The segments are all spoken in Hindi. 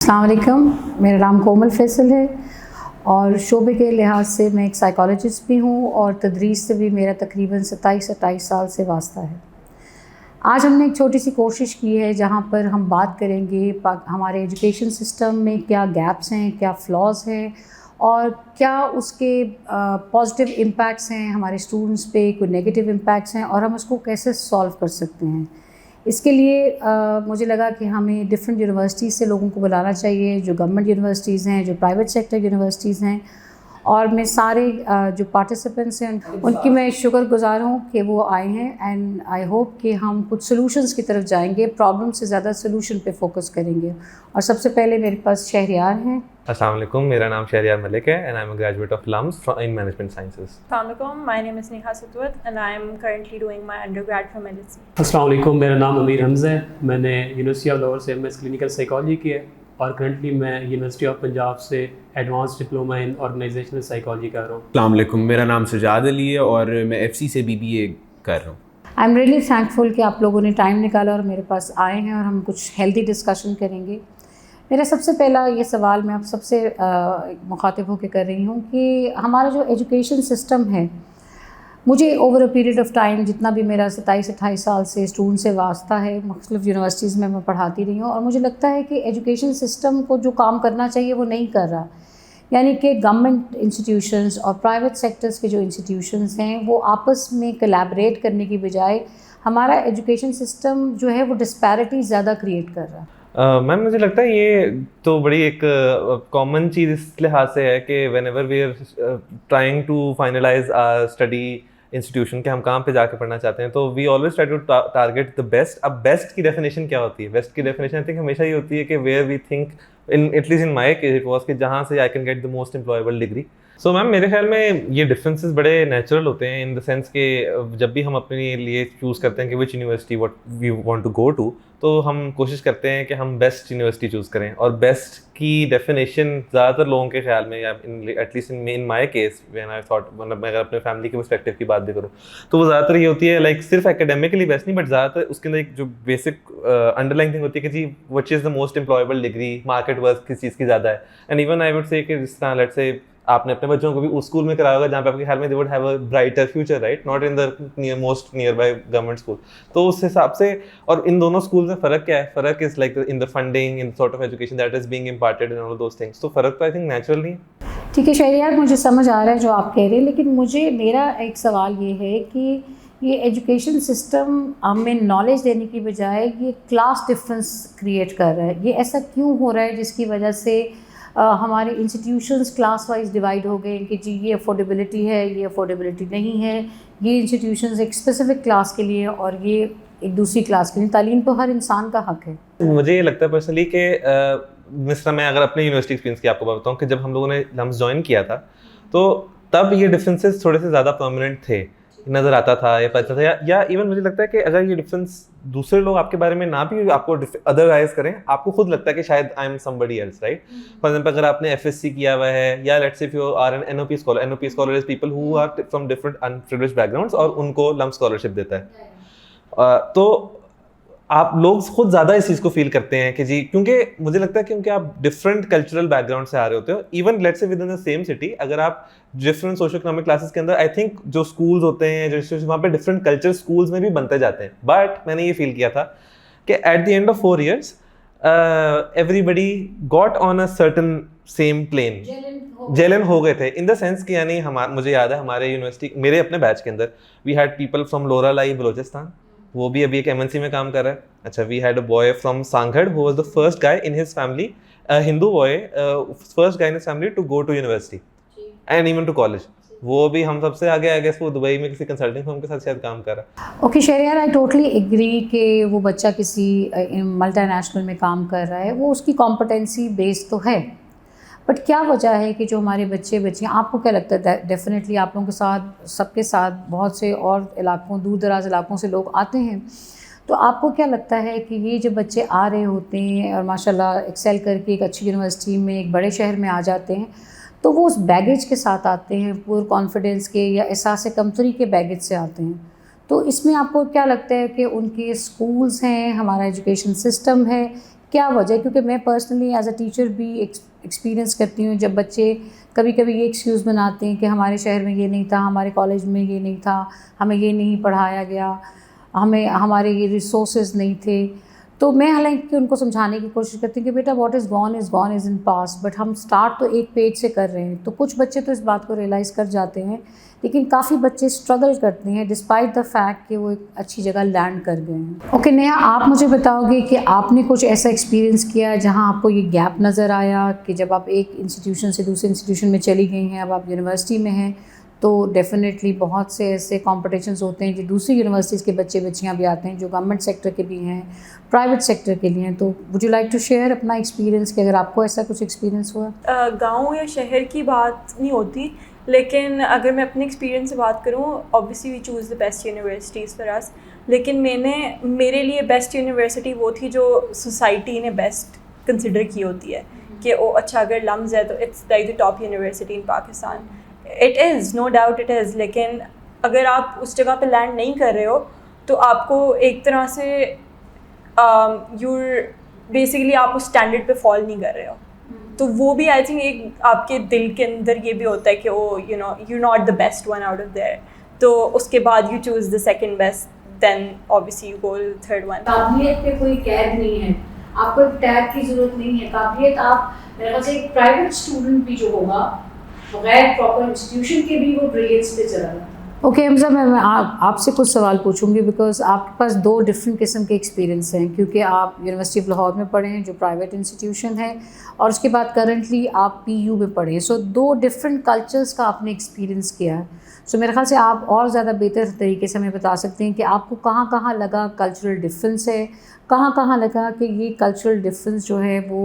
अस्सलाम वालेकुम, मेरा नाम कोमल फैसल है और शोबे के लिहाज से मैं एक साइकोलॉजिस्ट भी हूँ और तदरीस से भी मेरा तकरीबन 27-28 साल से वास्ता है। आज हमने एक छोटी सी कोशिश की है जहाँ पर हम बात करेंगे हमारे एजुकेशन सिस्टम में क्या गैप्स हैं, क्या फ्लॉज़ हैं और क्या उसके पॉजिटिव इम्पैक्ट्स हैं हमारे स्टूडेंट्स पे, कोई नेगेटिव इम्पैक्ट्स हैं और हम उसको कैसे सॉल्व कर सकते हैं। इसके लिए मुझे लगा कि हमें डिफरेंट यूनिवर्सिटीज़ से लोगों को बुलाना चाहिए, जो गवर्नमेंट यूनिवर्सिटीज़ हैं, जो प्राइवेट सेक्टर यूनिवर्सिटीज़ हैं, और मैं सारे जो पार्टिसिपेंट्स हैं उनकी मैं शुक्रगुज़ार हूँ कि वो आए हैं। एंड आई होप कि हम कुछ सॉल्यूशंस की तरफ जाएंगे, प्रॉब्लम से ज़्यादा सॉल्यूशन पे फोकस करेंगे। और सबसे पहले मेरे पास शहरियार हैं। अस्सलाम वालेकुम, मेरा नाम शहरियार मलिक है and I am a graduate of LUMS in management sciences. अस्सलाम वालेकुम, my name is Neha Satwat and I am currently doing my undergrad from LSE। अस्सलाम वालेकुम, मेरा नाम अमीर हमज़ा है। मैंने यूनिवर्सिटी ऑफ लाहौर से MS क्लिनिकल साइकोलॉजी की है और करंटली मैं यूनिवर्सिटी ऑफ पंजाब से advance diploma in organisational psychology कर रहा हूँ। अस्सलाम वालेकुम, मेरा नाम सजाद अली है और मैं FC से BBA कर रहा हूँ। आई एम रियली थैंकफुल कि आप लोगों ने टाइम निकाला और मेरे पास आए हैं और हम कुछ हेल्दी डिस्कशन करेंगे। मेरा सबसे पहला ये सवाल मैं आप सबसे मुखातिब होकर कर रही हूँ कि हमारा जो एजुकेशन सिस्टम है, मुझे over a period of time जितना भी मेरा 27-28 साल से स्टूडेंट से वास्ता है, मुख्तलिफ यूनिवर्सिटीज़ में मैं पढ़ाती रही हूँ और मुझे लगता है कि एजुकेशन सिस्टम को जो काम करना चाहिए वो नहीं कर रहा। यानी कि गवर्नमेंट इंस्टीट्यूशंस और प्राइवेट सेक्टर्स के जो इंस्टीट्यूशंस हैं वो आपस में कोलैबोरेट करने की बजाय हमारा एजुकेशन सिस्टम जो है वो डिस्पैरिटी ज़्यादा क्रिएट कर रहा है। मैम मुझे लगता है ये तो बड़ी एक कॉमन चीज़ इस लिहाज से है कि whenever we are trying to finalise our study institution के हम कहाँ पे जाके पढ़ना चाहते हैं, तो we always try to target the best. अब बेस्ट की डेफिनेशन क्या होती है? बेस्ट की डेफिनेशन आई थिंक हमेशा ये होती है कि where we think in at least in my case it was कि जहाँ से I can get the most employable degree. So ma'am मेरे ख्याल में ये डिफरेंसेस बड़े नेचुरल होते हैं इन द सेंस के जब भी हम अपने लिए चूज़ करते हैं कि which university what we want to go to, तो हम कोशिश करते हैं कि हम बेस्ट यूनिवर्सिटी चूज़ करें। और बेस्ट की डेफिनेशन ज़्यादातर लोगों के ख्याल में, या at least in my case when I thought, मतलब मैं अगर अपने फैमिली के पर्सपेक्टिव की बात भी करूँ तो वो ज़्यादातर ये होती है लाइक सिर्फ एकेडमिकली बेस्ट नहीं, बट ज़्यादातर उसके अंदर एक जो बेसिक अंडरलाइन थिंग होती है कि जी which is the most employable degree, market worth किस चीज़ की ज़्यादा है। And even I would say कि जिस तरह लेट्स से आपने अपने बच्चों को भी उस स्कूल में कराया होगा जहाँ पे आपके ख्याल में they would have a brighter future, right, not in the most near by government school. तो उस हिसाब से, और इन दोनों स्कूल में फ़र्क क्या है? फ़र्क is like in the funding, in sort of education that is being imparted in all those things. तो फ़र्क तो आई थिंक नेचुरल नहीं है। ठीक है शहरियार, मुझे समझ आ रहा है जो आप कह रहे हैं, लेकिन मेरा एक सवाल ये है कि ये एजुकेशन सिस्टम हमें नॉलेज देने की बजाय ये क्लास डिफरेंस क्रिएट कर रहा है। ये ऐसा क्यों हो रहा है जिसकी वजह से हमारे इंस्टीट्यूशंस क्लास वाइज डिवाइड हो गए कि जी ये अफोर्डेबिलिटी है, ये अफोर्डेबिलिटी नहीं है, ये इंस्टीट्यूशंस एक स्पेसिफिक क्लास के लिए और ये एक दूसरी क्लास के लिए। तालीम तो हर इंसान का हक है। मुझे ये लगता है पर्सनली कि मिस्र में, अगर अपने यूनिवर्सिटी एक्सपीरियंस की आपको बताऊँ कि जब हम लोगों ने लम्स ज्वाइन किया था तो तब ये डिफरेंसेस थोड़े से ज़्यादा परमानेंट थे, नज़र आता था या पता था, या इवन मुझे लगता है कि अगर ये डिफरेंस दूसरे लोग आपके बारे में ना भी आपको अदरवाइज करें, आपको खुद लगता है कि शायद I am somebody else, right. For example अगर आपने FSC किया हुआ है, या let's say if you are an NOP scholar is people who are from different unprivileged backgrounds और उनको लम्प स्कॉलरशिप देता है। तो आप लोग खुद ज़्यादा इस चीज़ को फील करते हैं कि जी, क्योंकि मुझे लगता है क्योंकि आप डिफरेंट कल्चरल बैकग्राउंड से आ रहे होते हो। Even let's say with in the same city, अगर आप डिफरेंट सोशो इकोनॉमिक क्लासेस के अंदर, आई थिंक जो स्कूल्स होते हैं जो वहाँ पे डिफरेंट कल्चर स्कूल्स में भी बनते जाते हैं। बट मैंने ये फील किया था कि at the end of 4 years everybody got on a certain same plane, जेलन हो गए थे इन द सेंस कि यानी मुझे याद है हमारे यूनिवर्सिटी, मेरे अपने बैच के अंदर we had people from Loralai Balochistan, वो भी अभी एक MNC में काम कर रहा है। अच्छा, we had a boy from Sanghar who was the first guy in his family, Hindu boy, first guy in his family to go to university and even to college. वो भी हम सबसे आगे, आई गेस वो दुबई में किसी कंसल्टिंग फर्म के साथ शायद काम कर रहा है। Okay Shehryar, I totally agree कि वो बच्चा किसी मल्टीनेशनल में काम कर रहा है, वो उसकी कॉम्पिटेंसी बेस तो है, बट क्या वजह है कि जो हमारे बच्चियाँ, आपको क्या लगता है? डेफिनेटली आप लोगों के साथ, सबके साथ बहुत से और इलाकों, दूर दराज इलाकों से लोग आते हैं, तो आपको क्या लगता है कि ये जो बच्चे आ रहे होते हैं और माशाल्लाह एक्सेल करके एक अच्छी यूनिवर्सिटी में, एक बड़े शहर में आ जाते हैं, तो वो उस बैगेज के साथ आते हैं, पूरे कॉन्फिडेंस के या एहसास कमतरी के बैगेज से आते हैं, तो इसमें आपको क्या लगता है कि उनके स्कूल्स हैं, हमारा एजुकेशन सिस्टम है, क्या वजह है? क्योंकि मैं पर्सनली एज अ टीचर भी एक्सपीरियंस करती हूँ जब बच्चे कभी कभी ये एक्सक्यूज़ बनाते हैं कि हमारे शहर में ये नहीं था, हमारे कॉलेज में ये नहीं था, हमें ये नहीं पढ़ाया गया, हमें हमारे ये रिसोर्सेज नहीं थे। तो मैं हालांकि उनको समझाने की कोशिश करती हूँ कि बेटा what is gone is in past, but हम स्टार्ट तो एक पेज से कर रहे हैं। तो कुछ बच्चे तो इस बात को रियलाइज़ कर जाते हैं, लेकिन काफ़ी बच्चे स्ट्रगल करते हैं डिस्पाइट द फैक्ट कि वो एक अच्छी जगह लैंड कर गए हैं। ओके नेहा, आप मुझे बताओगे कि आपने कुछ ऐसा एक्सपीरियंस किया जहाँ आपको ये गैप नज़र आया कि जब आप एक इंस्टीट्यूशन से दूसरे इंस्टीट्यूशन में चली गई हैं, अब आप यूनिवर्सिटी में हैं, तो डेफिनेटली बहुत से ऐसे कॉम्पिटिशन्स होते हैं जो दूसरी यूनिवर्सिटीज़ के बच्चे बच्चियाँ भी आते हैं, जो गवर्नमेंट सेक्टर के भी हैं, प्राइवेट सेक्टर के लिए हैं। तो would you like to share अपना एक्सपीरियंस कि अगर आपको ऐसा कुछ एक्सपीरियंस हुआ? गांव या शहर की बात नहीं होती, लेकिन अगर मैं अपने एक्सपीरियंस से बात करूँ, obviously we choose the best universities for us. लेकिन मेरे लिए बेस्ट यूनिवर्सिटी वो थी जो सोसाइटी ने बेस्ट कंसिडर की होती है कि ओ अच्छा अगर लम्स है तो it's like the top university in Pakistan. It is, no doubt it is, लेकिन अगर आप उस जगह पे लैंड नहीं कर रहे हो तो आपको एक तरह से यूर बेसिकली आप उस स्टैंडर्ड पे फॉल नहीं कर रहे हो। तो वो भी आई थिंक एक आपके दिल के अंदर ये भी होता है कि oh you know you not the best one out of there, तो उसके बाद you choose the second best, then obviously you go third one. काबिलियत पे कोई कैद नहीं है, आपको टैग की ज़रूरत नहीं है। काबिलियत आप मेरे ख्याल से एक प्राइवेट स्टूडेंट भी जो होगा बगैर प्रॉपर इंस्टीट्यूशन के भी वो ब्रिलियंस पे चला जाता है। ओके हमजा, मैं आपसे कुछ सवाल पूछूंगी बिकॉज आपके पास दो डिफरेंट किस्म के एक्सपीरियंस हैं, क्योंकि आप यूनिवर्सिटी ऑफ लाहौर में पढ़े हैं जो प्राइवेट इंस्टीट्यूशन है, और उसके बाद करंटली आप PU में पढ़े हैं। सो दो डिफरेंट कल्चर्स का आपने एक्सपीरियंस किया है। सो मेरे ख्याल से आप और ज़्यादा बेहतर तरीके से हमें बता सकते हैं कि आपको कहाँ कहाँ लगा कल्चरल डिफरेंस है, कहाँ कहाँ लगा कि ये कल्चरल डिफरेंस जो है वो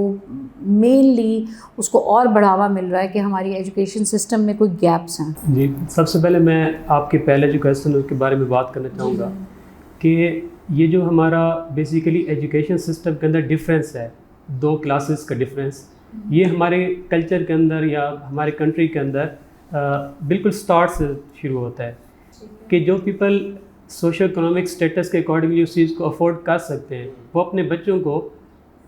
मेनली उसको और बढ़ावा मिल रहा है कि हमारी एजुकेशन सिस्टम में कोई गैप्स हैं। जी, सबसे पहले मैं आपके पहले जो क्वेश्चन है उसके बारे में बात करना चाहूँगा कि ये जो हमारा बेसिकली एजुकेशन सिस्टम के अंदर डिफरेंस है, दो क्लासेस का डिफरेंस, ये हमारे कल्चर के अंदर या हमारे कंट्री के अंदर बिल्कुल स्टार्ट से शुरू होता है कि जो पीपल सोशल इकोनॉमिक स्टेटस के अकॉर्डिंगली उस चीज़ को अफोर्ड कर सकते हैं वो अपने बच्चों को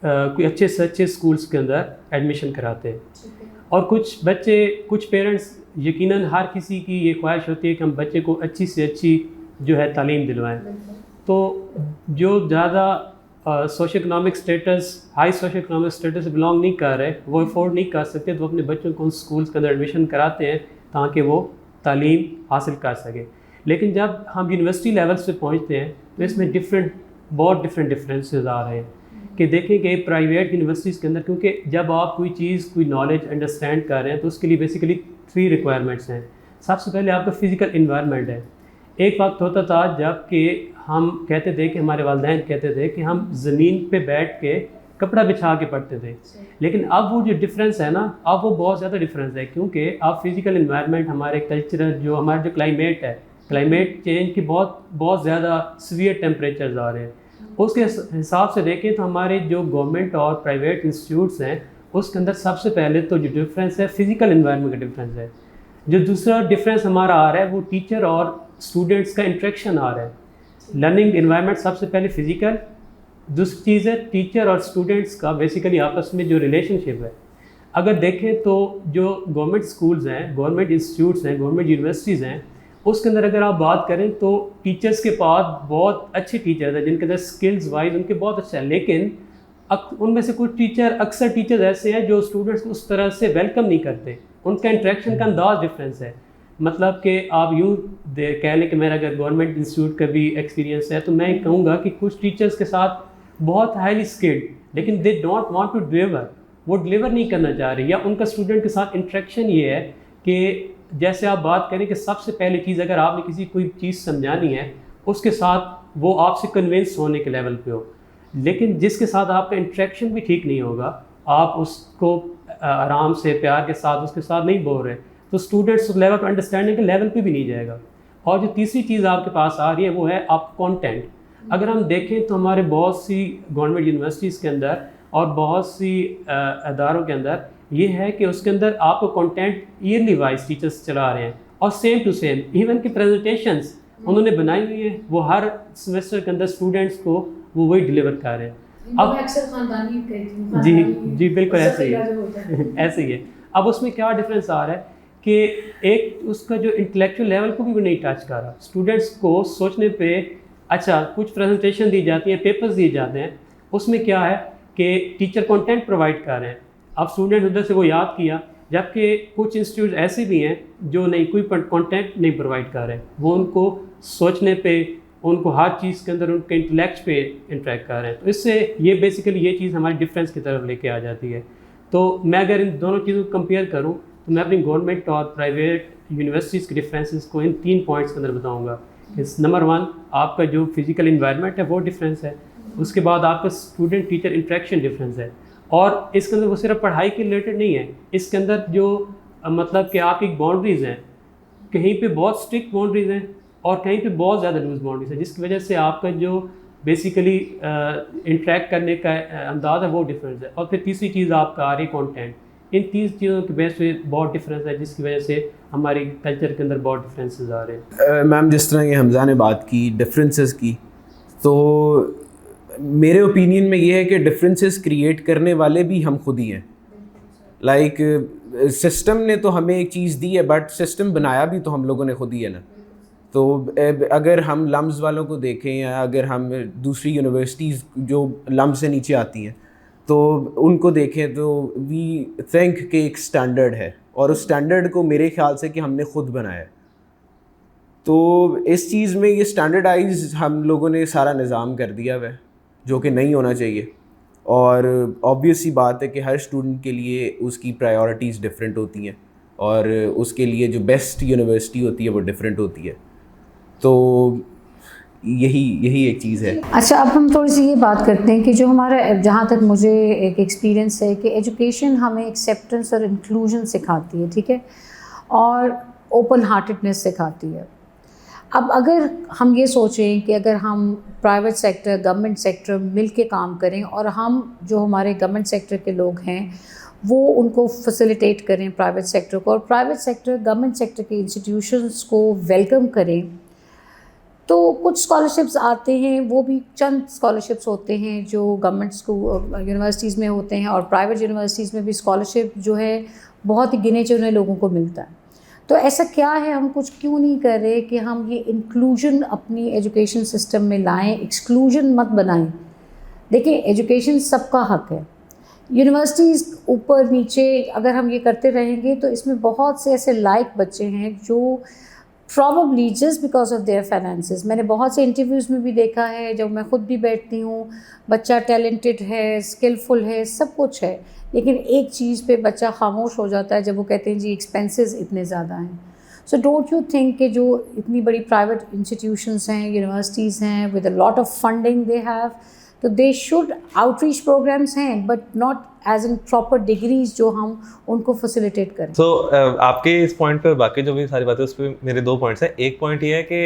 कोई अच्छे से अच्छे स्कूल्स के अंदर एडमिशन कराते हैं। और कुछ बच्चे, कुछ पेरेंट्स, यकीनन हर किसी की ये ख्वाहिश होती है कि हम बच्चे को अच्छी से अच्छी जो है तालीम दिलवाएं। तो जो ज़्यादा social economic status, high social economic status से बिलोंग नहीं कर रहे, वो अफोर्ड नहीं कर सकते, तो अपने बच्चों को उन स्कूल्स के अंदर एडमिशन कराते हैं ताकि वो तालीम हासिल कर सके। लेकिन जब हम यूनिवर्सिटी लेवल पे पहुंचते हैं तो इसमें बहुत डिफरेंट डिफरेंसेस आ रहे हैं कि देखें कि प्राइवेट यूनिवर्सिटीज़ के अंदर, क्योंकि जब आप कोई चीज़, कोई नॉलेज अंडरस्टैंड कर रहे हैं तो उसके लिए बेसिकली 3 रिक्वायरमेंट्स हैं। सबसे पहले आपका फ़िज़िकल इन्वायरमेंट है। एक वक्त होता था जब कि हम कहते थे कि हमारे वालिदैन कहते थे कि हम ज़मीन पे बैठ के कपड़ा बिछा के पढ़ते थे, लेकिन अब वो जो डिफरेंस है ना, अब वो बहुत ज़्यादा डिफरेंस है, क्योंकि अब फिज़िकल इन्वायरमेंट, हमारे कल्चरल जो हमारा जो क्लाइमेट है, क्लाइमेट चेंज की बहुत ज़्यादा सीवियर टेम्परेचर्स आ रहे हैं। उसके हिसाब से देखें तो हमारे जो गवर्नमेंट और प्राइवेट इंस्टीट्यूट्स हैं उसके अंदर सबसे पहले तो जो डिफरेंस है फ़िज़िकल इन्वायरमेंट का डिफरेंस है। जो दूसरा डिफरेंस हमारा आ रहा है वो टीचर और स्टूडेंट्स का इंटरेक्शन आ रहा है। लर्निंग इन्वायरमेंट सबसे पहले फ़िज़िकल, दूसरी चीज़ है टीचर और स्टूडेंट्स का बेसिकली आपस में जो रिलेशनशिप है। अगर देखें तो जो गवर्नमेंट स्कूल्स हैं, गवर्नमेंट इंस्टीट्यूट्स हैं, गवर्नमेंट यूनिवर्सिटीज़ हैं, उसके अंदर अगर आप बात करें तो टीचर्स के पास बहुत अच्छे टीचर्स हैं जिनके अंदर स्किल्स वाइज उनके बहुत अच्छा है, लेकिन उनमें से कुछ अक्सर टीचर्स ऐसे हैं जो स्टूडेंट्स को उस तरह से वेलकम नहीं करते। उनका इंटरेक्शन का अंदाज डिफरेंस है। मतलब कि आप यूँ कह लें कि मेरा अगर गवर्नमेंट इंस्टीट्यूट का भी एक्सपीरियंस है तो मैं कहूँगा कि कुछ टीचर्स के साथ बहुत हाईली स्किल्ड, लेकिन they don't want to deliver, वो डिलीवर नहीं करना चाह रहे, या उनका स्टूडेंट के साथ इंटरेक्शन ये है कि जैसे आप बात करें कि सबसे पहली चीज़ अगर आपने किसी कोई चीज़ समझानी है उसके साथ वो आपसे कन्विंस होने के लेवल पे हो, लेकिन जिसके साथ आपका इंटरेक्शन भी ठीक नहीं होगा, आप उसको आराम से प्यार के साथ उसके साथ नहीं बोल रहे, तो स्टूडेंट्स उस लेवल पर अंडरस्टैंडिंग के लेवल पे भी नहीं जाएगा। और जो तीसरी चीज़ आपके पास आ रही है वो है आप कंटेंट। अगर हम देखें तो हमारे बहुत सी गवर्नमेंट यूनिवर्सिटीज़ के अंदर और बहुत सी अदारों के अंदर ये है कि उसके अंदर आपको कंटेंट ईयरली वाइज टीचर्स चला रहे हैं और सेम टू सेम इवन की प्रेजेंटेशंस उन्होंने बनाई हुई है, वो हर सेमेस्टर के अंदर स्टूडेंट्स को वो वही डिलीवर कर रहे हैं। अब अक्सर खानदानी कहती जी जी बिल्कुल ऐसे ही है ऐसे ही है। अब उसमें क्या डिफरेंस आ रहा है कि एक उसका जो इंटेलेक्चुअल लेवल को भी वो नहीं टच कर रहा। स्टूडेंट्स को सोचने पे अच्छा कुछ प्रेजेंटेशन दी जाती है, पेपर्स दिए जाते हैं, उसमें क्या है कि टीचर कंटेंट प्रोवाइड कर रहे हैं, अब स्टूडेंट उधर से वो याद किया, जबकि कुछ इंस्टीट्यूट ऐसे भी हैं जो नहीं कोई कंटेंट नहीं प्रोवाइड कर रहे हैं, वो उनको सोचने पे, उनको हर चीज़ के अंदर उनके इंटेलेक्ट पे इंटरेक्ट कर रहे हैं। तो इससे ये बेसिकली ये चीज़ हमारी डिफरेंस की तरफ लेके आ जाती है। तो मैं अगर इन दोनों चीज़ों को कंपेयर करूँ तो मैं अपनी गवर्नमेंट और प्राइवेट यूनिवर्सिटीज़ के डिफरेंसेस को इन 3 पॉइंट्स के अंदर बताऊँगा। नंबर 1 आपका जो फिजिकल इन्वायरमेंट है वो डिफरेंस है, उसके बाद आपका स्टूडेंट टीचर इंटरेक्शन डिफरेंस है, और इसके अंदर वो सिर्फ पढ़ाई के रिलेटेड नहीं है, इसके अंदर जो मतलब कि आपकी बाउंड्रीज़ हैं, कहीं पे बहुत स्ट्रिक्ट बाउंड्रीज़ हैं और कहीं पे बहुत ज़्यादा लूज बाउंड्रीज़ है, जिसकी वजह से आपका जो बेसिकली इंटरेक्ट करने का अंदाज़ है वो डिफरेंस है। और फिर तीसरी चीज़ आपका आ रही कंटेंट। इन 3 चीज़ों के बेस पे बहुत डिफरेंस है, जिसकी वजह से हमारे कल्चर के अंदर बहुत डिफरेंसेस आ रहे हैं। मैम जिस तरह ये हमज़ा ने बात की डिफरेंसेस की, तो मेरे ओपिनियन में ये है कि डिफरेंसेस क्रिएट करने वाले भी हम खुद ही हैं। लाइक सिस्टम ने तो हमें एक चीज़ दी है, बट सिस्टम बनाया भी तो हम लोगों ने खुद ही है ना। तो अगर हम लम्स वालों को देखें या अगर हम दूसरी यूनिवर्सिटीज़ जो लम्स से नीचे आती हैं तो उनको देखें, तो वी थिंक कि एक स्टैंडर्ड है और उस स्टैंडर्ड को मेरे ख्याल से कि हमने खुद बनाया है। तो इस चीज़ में ये स्टैंडर्डाइज हम लोगों ने सारा निज़ाम कर दिया हुआ है, जो कि नहीं होना चाहिए। और ऑब्वियस सी बात है कि हर स्टूडेंट के लिए उसकी प्रायोरिटीज़ डिफरेंट होती हैं और उसके लिए जो बेस्ट यूनिवर्सिटी होती है वो डिफरेंट होती है। तो यही एक चीज़ है। अच्छा, अब हम थोड़ी सी ये बात करते हैं कि जो हमारा, जहाँ तक मुझे एक एक्सपीरियंस है कि एजुकेशन हमें एक्सेप्टेंस और इंक्लूजन सिखाती है, ठीक है, और ओपन हार्टेडनेस सिखाती है। अब अगर हम ये सोचें कि अगर हम प्राइवेट सेक्टर गवर्नमेंट सेक्टर मिल के काम करें और हम जो हमारे गवर्नमेंट सेक्टर के लोग हैं वो उनको फैसिलिटेट करें प्राइवेट सेक्टर को, और प्राइवेट सेक्टर गवर्नमेंट सेक्टर के इंस्टीट्यूशंस को वेलकम करें, तो कुछ स्कॉलरशिप्स आते हैं, वो भी चंद स्कॉलरशिप्स होते हैं जो गवर्नमेंट स्कूल यूनिवर्सिटीज़ में होते हैं, और प्राइवेट यूनिवर्सिटीज़ में भी स्कॉलरशिप जो है बहुत ही गिने चुने लोगों को मिलता है। तो ऐसा क्या है, हम कुछ क्यों नहीं कर रहे कि हम ये इंक्लूजन अपनी एजुकेशन सिस्टम में लाएं, एक्सक्लूजन मत बनाएं। देखिए, एजुकेशन सबका हक है। यूनिवर्सिटीज़ ऊपर नीचे अगर हम ये करते रहेंगे तो इसमें बहुत से ऐसे लायक बच्चे हैं जो probably just because of their finances, मैंने बहुत से इंटरव्यूज़ में भी देखा है, जब मैं खुद भी बैठती हूँ, बच्चा टैलेंटेड है, स्किलफुल है, सब कुछ है, लेकिन एक चीज़ पे बच्चा खामोश हो जाता है जब वो कहते हैं जी एक्सपेंसेस इतने ज़्यादा हैं। सो डोंट यू थिंक कि जो इतनी बड़ी प्राइवेट इंस्टीट्यूशंस हैं, यूनिवर्सिटीज़ हैं, with a lot of funding they have, तो दे शुड आउटरीच प्रोग्राम्स हैं, but not as in proper degrees जो हम उनको फैसिलिटेट करें। तो आपके इस पॉइंट पर बाकी जो भी सारी बातें उस पर मेरे 2 पॉइंट्स हैं। एक पॉइंट ये है कि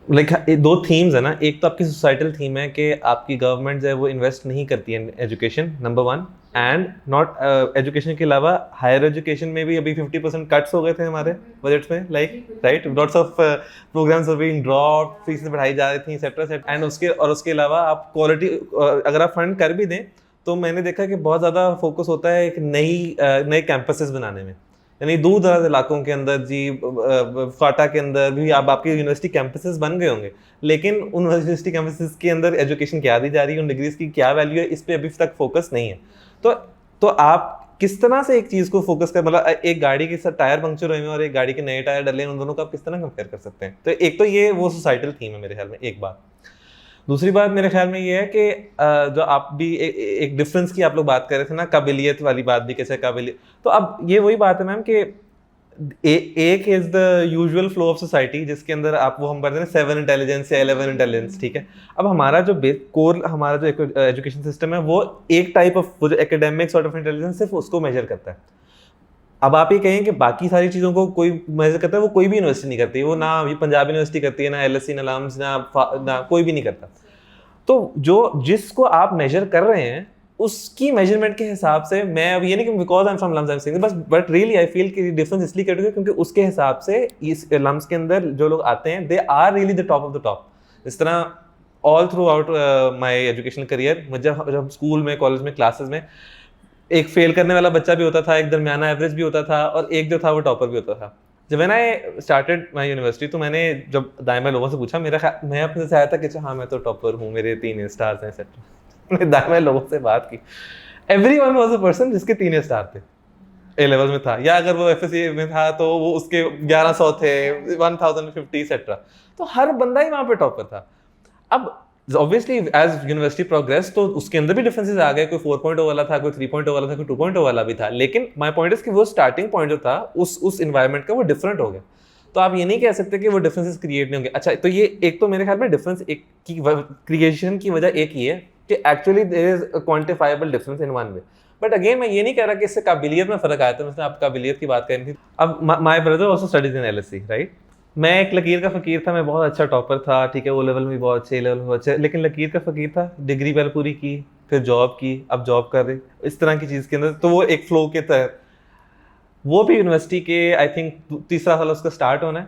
लाइक 2 थीम्स है ना। एक तो आपकी सोसाइटल थीम है कि आपकी गवर्नमेंट जो है वो इन्वेस्ट नहीं करती है education, number 1, and not education के अलावा हायर एजुकेशन में भी अभी 50% कट्स हो गए थे हमारे बजट्स में, like right, lots of programmes are being dropped, fees बढ़ाई जा रही थी, एक्सेट्रा। एंड उसके अलावा आप क्वालिटी अगर आप फंड कर भी दें तो मैंने देखा कि बहुत ज़्यादा फोकस होता है एक नए कैंपसेस बनाने में, यानी दूर दराज इलाकों के अंदर जी, फाटा के अंदर भी अब आपके यूनिवर्सिटी कैंपसेस बन गए होंगे, लेकिन उन यूनिवर्सिटी कैंपसेस के अंदर एजुकेशन क्या दी जा रही है, उन डिग्रीज की क्या वैल्यू है, इस पे अभी तक फोकस नहीं है। तो आप किस तरह से एक चीज़ को फोकस कर, मतलब एक गाड़ी के साथ टायर पंक्चर हुए हैं और एक गाड़ी के नए टायर डले हैं, उन दोनों को आप किस तरह कंपेयर कर सकते हैं? तो एक तो ये वो सोसाइटल थीम है मेरे ख्याल में, एक बात। दूसरी बात मेरे ख्याल में ये है कि जो आप भी एक डिफरेंस की आप लोग बात कर रहे थे ना, काबिलियत वाली बात भी, कैसे काबिलियत, तो अब ये वही बात है मैम कि एक is the usual flow of society जिसके अंदर आप वो हम करते हैं 7 इंटेलिजेंस या 11 इंटेलिजेंस, ठीक है। अब हमारा जो कोर हमारा जो एजुकेशन सिस्टम है वो एक टाइप ऑफ वो जो एकेडमिक सॉर्ट ऑफ इंटेलिजेंस सिर्फ उसको मेजर करता है। अब आप ये कहें कि बाकी सारी चीज़ों को कोई मेजर करता है, वो कोई भी यूनिवर्सिटी नहीं करती, वो ना ये पंजाब यूनिवर्सिटी करती है, ना LSE, ना LAMS, ना कोई भी नहीं करता। तो जिसको आप मेजर कर रहे हैं उसकी मेजरमेंट के हिसाब से, मैं अब ये नहीं कि because I am from LUMS I am saying, but really I feel कि डिफरेंस इसलिए कर क्योंकि उसके हिसाब से इस लम्स के अंदर जो लोग आते हैं they are really the top of the top. इस तरह all throughout my educational career, जब स्कूल में, कॉलेज में, क्लासेस में एक फेल करने वाला बच्चा भी होता था, एक दरमियाना एवरेज भी होता था, और एक जो था वो टॉपर भी होता था। जब मैंने स्टार्टेड माई यूनिवर्सिटी, तो मैंने जब दाएं लोगों से पूछा, मैं अपने से आया था कि हाँ मैं तो टॉपर हूँ, मेरे 3 स्टार्स हैं एक्सेट्रा। मैंने दाएं लोगों से बात की, एवरीवन वाज अ पर्सन जिसके 3 स्टार थे, ए लेवल में था, या अगर वो एफएससी में था तो वो उसके 1100 थे, 1050 एक्सेट्रा, तो हर बंदा ही वहाँ पे टॉपर था। अब ऑब्वियसली एज यूनिवर्सिटी प्रोग्रेस तो उसके अंदर भी डिफरेंसेस आ गए, कोई 4.0 वाला था, कोई 3.0 वाला था, कोई 2.0 वाला भी था, लेकिन माय पॉइंट इज कि वो स्टार्टिंग पॉइंट जो था उस एनवायरनमेंट का वो डिफरेंट हो गया। तो आप ये नहीं कह सकते कि वो डिफरेंसेस क्रिएट नहीं होंगे। अच्छा, तो ये एक तो मेरे ख्याल में डिफरेंस एक की क्रिएशन की वजह एक ही है कि actually there is a quantifiable difference in one way. But again मैं ये नहीं कह रहा कि इससे काबिलियत में फ़र्क आया था। मतलब आप काबिलियत की बात करें थी, अब my brother also studies in LSC, right. मैं एक लकीर का फ़कीर था, मैं बहुत अच्छा टॉपर था, ठीक है, वो लेवल में भी बहुत अच्छे, लेवल में बहुत अच्छे, लेकिन लकीर का फ़कीर था, डिग्री पहले पूरी की, फिर जॉब की, अब जॉब कर रही, इस तरह की चीज़ के अंदर, तो वो एक फ्लो के तहत, वो भी यूनिवर्सिटी के आई थिंक 3रा साल उसका स्टार्ट होना है,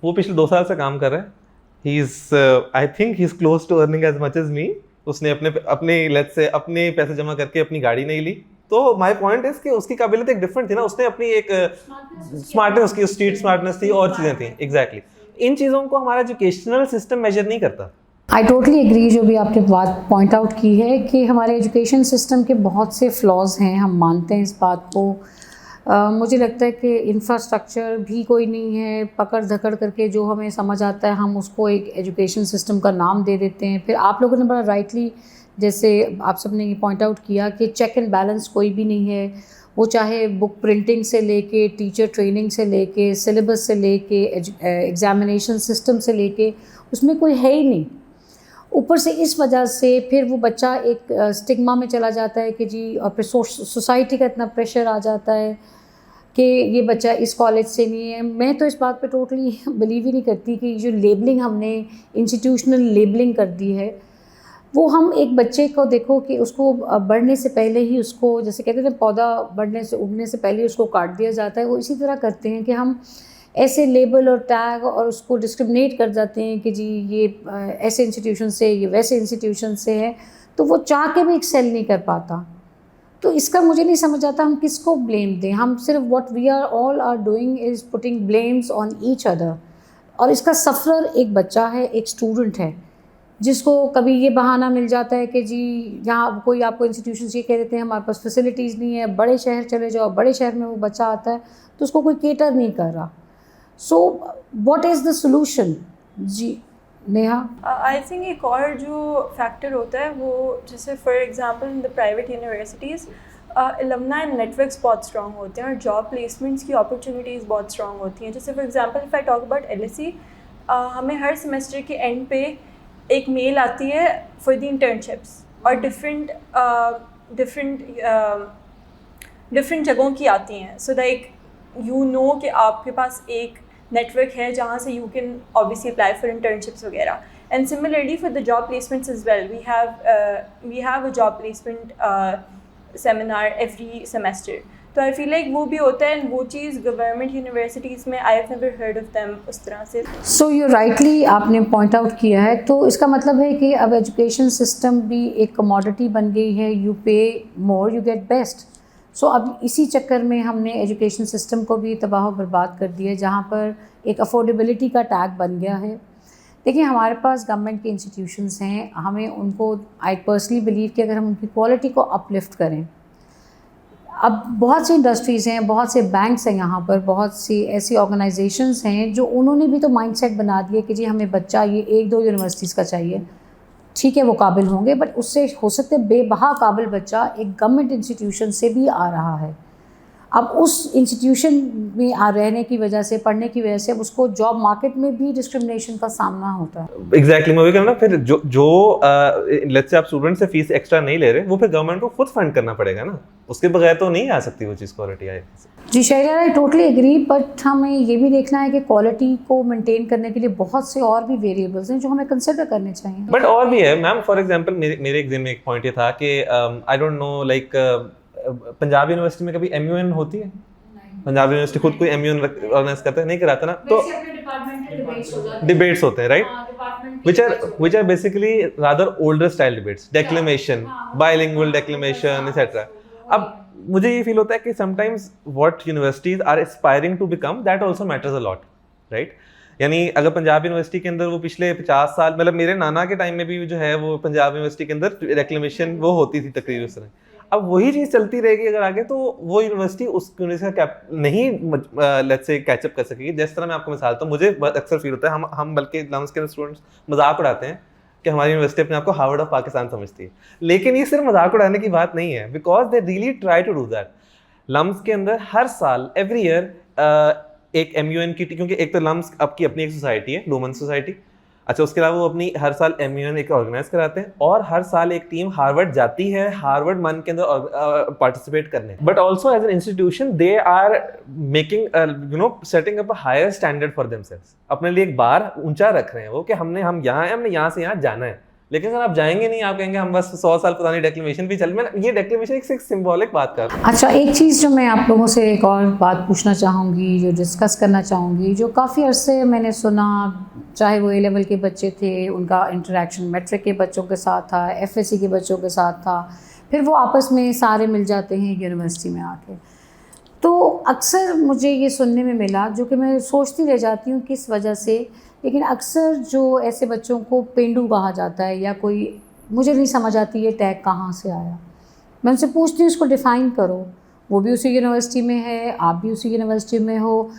वो पिछले 2 साल से काम कर रहा है। He is I think he is close to earning as much as me. उसने अपने लेट्स से अपने पैसे जमा करके अपनी गाड़ी नहीं ली। तो माय पॉइंट इज कि उसकी काबिलियत एक डिफरेंट थी ना, उसने अपनी एक स्मार्टनेस, उसकी स्ट्रीट स्मार्टनेस थी और चीज़ें थी। एग्जैक्टली इन चीज़ों को हमारा एजुकेशनल सिस्टम मेजर नहीं करता। आई टोटली एग्री, जो भी आपने बात पॉइंट आउट की है कि हमारे एजुकेशन सिस्टम के बहुत से फ्लॉज हैं, हम मानते हैं इस बात को। मुझे लगता है कि इंफ्रास्ट्रक्चर भी कोई नहीं है, पकड़ धकड़ करके जो हमें समझ आता है हम उसको एक एजुकेशन सिस्टम का नाम दे देते हैं। फिर आप लोगों ने बड़ा राइटली, जैसे आप सब ने ये पॉइंट आउट किया कि चेक एंड बैलेंस कोई भी नहीं है। वो चाहे बुक प्रिंटिंग से लेके, टीचर ट्रेनिंग से लेके, सिलेबस से लेके, एग्जामिनेशन सिस्टम से लेके, उसमें कोई है ही नहीं। ऊपर से इस वजह से फिर वो बच्चा एक स्टिग्मा में चला जाता है कि जी, और फिर सोसाइटी का इतना प्रेशर आ जाता है कि ये बच्चा इस कॉलेज से नहीं है। मैं तो इस बात पे टोटली बिलीव ही नहीं करती कि जो लेबलिंग हमने इंस्टीट्यूशनल लेबलिंग कर दी है, वो हम एक बच्चे को देखो कि उसको बढ़ने से पहले ही उसको, जैसे कहते हैं पौधा बढ़ने से उगने से पहले उसको काट दिया जाता है, वो इसी तरह करते हैं कि हम ऐसे लेबल और टैग और उसको डिस्क्रिमिनेट कर जाते हैं कि जी ये ऐसे इंस्टीट्यूशन से, ये वैसे इंस्टीट्यूशन से है, तो वो चाह के भी एक्सेल नहीं कर पाता। तो इसका मुझे नहीं समझ आता हम किसको ब्लेम दें। हम सिर्फ what we are all are doing is putting blames on each other. और इसका सफ़र एक बच्चा है, एक स्टूडेंट है, जिसको कभी ये बहाना मिल जाता है कि जी यहाँ कोई आपको इंस्टीट्यूशन ये कह देते हैं हमारे पास फैसिलिटीज़ नहीं है, बड़े शहर चले जाओ, बड़े शहर में वो बच्चा आता है तो उसको कोई केटर नहीं कर रहा। So what is the solution? जी नेहा। आई थिंक एक और जो फैक्टर होता है वो, जैसे for example in the private universities alumni networks बहुत स्ट्रॉन्ग होते हैं और जॉब प्लेसमेंट्स की अपॉर्चुनिटीज़ बहुत स्ट्रॉन्ग होती हैं। जैसे for example if I talk about LSC, हमें हर सेमेस्टर के एंड पे एक मेल आती है फॉर द इंटर्नशिप्स, और डिफरेंट जगहों की आती हैं। सो लाइक यू नो कि आपके पास एक नेटवर्क है जहाँ से you can obviously apply for internships वगैरह। And similarly for the job placements is well, we have a job placement seminar every semester. तो आई फील लाइक वो भी होता है, एंड वो चीज़ गवर्नमेंट यूनिवर्सिटीज़ में I have never heard of them उस तरह से। सो यू राइटली आपने पॉइंट आउट किया है। तो इसका मतलब है कि अब एजुकेशन सिस्टम भी एक कमोडिटी बन गई है, यू पे मोर यू गेट बेस्ट। सो अब इसी चक्कर में हमने एजुकेशन सिस्टम को भी तबाह बर्बाद कर दिया, जहाँ पर एक अफोर्डेबिलिटी का टैग बन गया है। देखिए हमारे पास गवर्नमेंट के इंस्टीट्यूशंस हैं, हमें उनको, आई पर्सनली बिलीव कि अगर हम उनकी क्वालिटी को अपलिफ्ट करें। अब बहुत सी इंडस्ट्रीज़ हैं, बहुत से बैंक्स हैं, यहाँ पर बहुत सी ऐसी ऑर्गेनाइजेशंस हैं जो उन्होंने भी तो माइंडसेट बना दिया कि जी हमें बच्चा ये 1-2 यूनिवर्सिटीज़ का चाहिए, ठीक है वो काबिल होंगे, बट उससे हो सकते बेबहा काबिल बच्चा एक गवर्नमेंट इंस्टीट्यूशन से भी आ रहा है। अब उस इंस्टीट्यूशन में रहने की वजह से, पढ़ने की वजह से उसको जॉब मार्केट में भी डिस्क्रिमिनेशन का सामना होता है। एग्जैक्टली मैं वही कह रहा हूं ना, फिर जो लेट्स से आप स्टूडेंट से फीस एक्स्ट्रा नहीं ले रहे, वो फिर गवर्नमेंट को खुद फंड करना पड़ेगा ना, उसके बगैर तो नहीं आ सकती वो चीज़ क्वालिटी आए। जी Shahriyar, I totally agree, but हमें ये भी देखना है कि क्वालिटी को मेंटेन करने के लिए बहुत से और भी वेरिएबल्स हैं जो हमें कंसिडर करने चाहिए। बट और भी है मैम, फॉर एग्जांपल मेरे एग्जाम में एक पॉइंट ये था कि I don't know like Punjab university में कभी MUN होती है? पंजाब यूनिवर्सिटी खुद कोई MUN ऑर्गेनाइज करता है? नहीं कराता ना। तो डिबेट्स होते हैं, right, which are basically rather older style debates, declamation, bilingual declamation, etc. अब मुझे ये फील होता है कि sometimes what universities are aspiring to become that also matters a lot, right? यानी अगर पंजाब यूनिवर्सिटी के अंदर वो पिछले 50 साल, मतलब मेरे नाना के टाइम में भी जो है वो पंजाब यूनिवर्सिटी के अंदर रेक्लेमेशन वो होती थी तकरीर उस तरह, अब वही चीज़ चलती रहेगी अगर आगे, तो वो यूनिवर्सिटी उस यूनिवर्सिटी का नहीं लेट्स से कैचअप कर सकेगी। जिस तरह मैं आपको मिसाल देता हूँ, मुझे अक्सर फील होता है हम बल्कि लम्स के स्टूडेंट्स मजाक उड़ाते हैं कि हमारी यूनिवर्सिटी अपने आप को हार्वर्ड ऑफ पाकिस्तान समझती है, लेकिन ये सिर्फ मजाक उड़ाने की बात नहीं है, because they really try to do that. LUMS के अंदर हर साल एवरी ईयर एक MUN की, क्योंकि एक तो लम्स आपकी अपनी एक सोसाइटी है, लूमन सोसाइटी, अच्छा उसके अलावा वो अपनी हर साल MUN एक ऑर्गेनाइज कराते हैं, और हर साल एक टीम हार्वर्ड जाती है हार्वर्ड मंथ के अंदर पार्टिसिपेट करने, but also as an institution they are making setting up a higher standard for themselves, अपने लिए एक बार ऊंचा रख रहे हैं वो कि हमने यहाँ से यहाँ जाना है। लेकिन अगर आप जाएंगे नहीं, आप कहेंगे हम बस 100 साल पुरानी डेक्लेमेशन भी चल, मैं ये डेक्लेमेशन एक सिंबॉलिक बात कर रहा हूँ। अच्छा, एक चीज़ जो मैं आप लोगों से एक और बात पूछना चाहूँगी, जो डिस्कस करना चाहूँगी, जो काफ़ी अरसे मैंने सुना, चाहे वो A लेवल के बच्चे थे, उनका इंटरेक्शन मैट्रिक के बच्चों के साथ था, FSC के बच्चों के साथ था, फिर वो आपस में सारे मिल जाते हैं यूनिवर्सिटी में आके, तो अक्सर मुझे ये सुनने में मिला, जो कि मैं सोचती रह जाती हूँ किस वजह से, लेकिन अक्सर जो ऐसे बच्चों को पेंडू कहा जाता है या कोई, मुझे नहीं समझ आती ये टैग कहाँ से आया। मैं उनसे पूछती हूँ इसको डिफ़ाइन करो, वो भी उसी यूनिवर्सिटी में है, आप भी उसी यूनिवर्सिटी में हो,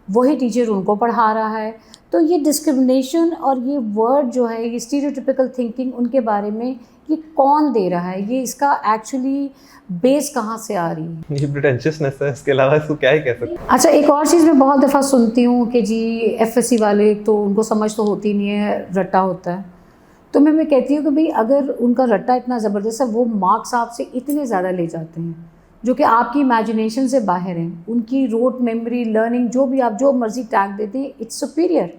वही टीचर उनको पढ़ा रहा है, तो ये डिस्क्रिमिनेशन और ये वर्ड जो है, ये स्टीरियोटिपिकल थिंकिंग उनके बारे में, ये कौन दे रहा है, ये इसका एक्चुअली बेस कहाँ से आ रही है? ये प्रिटेंशियसनेस है, इसके अलावा इसको क्या ही कह सकते हैं। अच्छा, एक और चीज़ मैं बहुत दफ़ा सुनती हूँ कि जी FSC वाले, तो उनको समझ तो होती नहीं है, रट्टा होता है, तो मैं कहती हूँ कि भाई अगर उनका रट्टा इतना ज़बरदस्त है, वो मार्क्स आपसे इतने ज़्यादा ले जाते हैं जो कि आपकी इमेजिनेशन से बाहर हैं, उनकी रोड मेमोरी, लर्निंग, जो भी आप जो मर्जी टैग देते हैं, it's superior.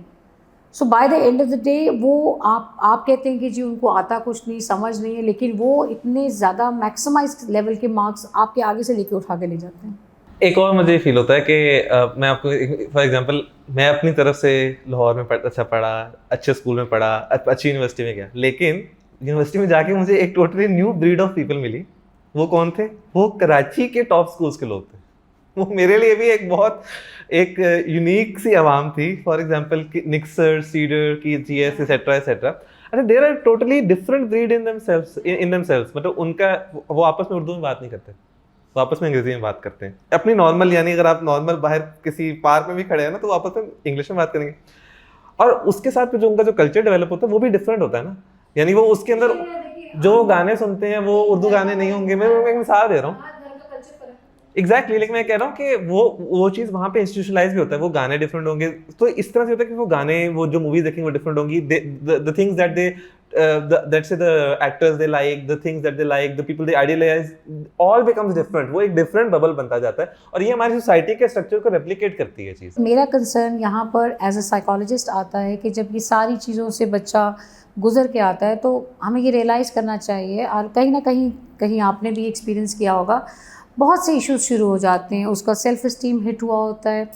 So by the end of the day वो आप कहते हैं कि जी उनको आता कुछ नहीं, समझ नहीं है, लेकिन वो इतने ज़्यादा मैक्सिमाइज लेवल के मार्क्स आपके आगे से लेके उठा के ले जाते हैं। एक और मुझे फील होता है कि मैं आपको फॉर एग्जांपल, मैं अपनी तरफ से लाहौर में अच्छा पढ़ा, अच्छे स्कूल में पढ़ा, अच्छी यूनिवर्सिटी में गया, लेकिन यूनिवर्सिटी में जाके मुझे एक totally new breed of people मिली। वो कौन थे? वो कराची के टॉप स्कूल्स के लोग थे। वो मेरे लिए भी एक बहुत एक यूनिक सी आवाम थी। फॉर एग्जांपल निक्सर, सीडर की GS एसेट्रा एसेट्रा, अरे there are totally different breed in themselves. मतलब उनका वो आपस में उर्दू में बात नहीं करते, वो आपस में अंग्रेजी में बात करते हैं अपनी नॉर्मल, यानी अगर आप नॉर्मल बाहर किसी पार्क में भी खड़े हैं ना, तो वो आपस में इंग्लिश में बात करेंगे। और उसके साथ जो उनका जो कल्चर डेवलप होता है वो भी डिफरेंट होता है ना, यानी वो उसके अंदर जो गाने सुनते हैं वो उर्दू गाने नहीं होंगे। मैं एक मिसाल दे रहा हूँ, एग्जैक्टली लेकिन मैं कह रहा हूँ कि वो चीज़ वहाँ पे इंस्टीट्यूशनलाइज भी होता है, वो गाने डिफरेंट होंगे, तो इस तरह से होता है कि वो गाने, वो जो मूवीज देखेंगे वो डिफरेंट होंगी, the things that they that's the actors they like, the things that they like, the people they idealize, all becomes different। वो एक different bubble बनता जाता है, और ये हमारी सोसाइटी के स्ट्रक्चर को रेप्लिकेट करती है चीज़। मेरा कंसर्न यहाँ पर एज अ साइकोलॉजिस्ट आता है कि जब ये सारी चीज़ों से बच्चा गुजर के आता है, तो हमें ये रियलाइज़ करना चाहिए, और कहीं ना कहीं आपने भी एक्सपीरियंस किया होगा, बहुत से इश्यूज शुरू हो जाते हैं, उसका सेल्फ इस्टीम हिट हुआ होता है,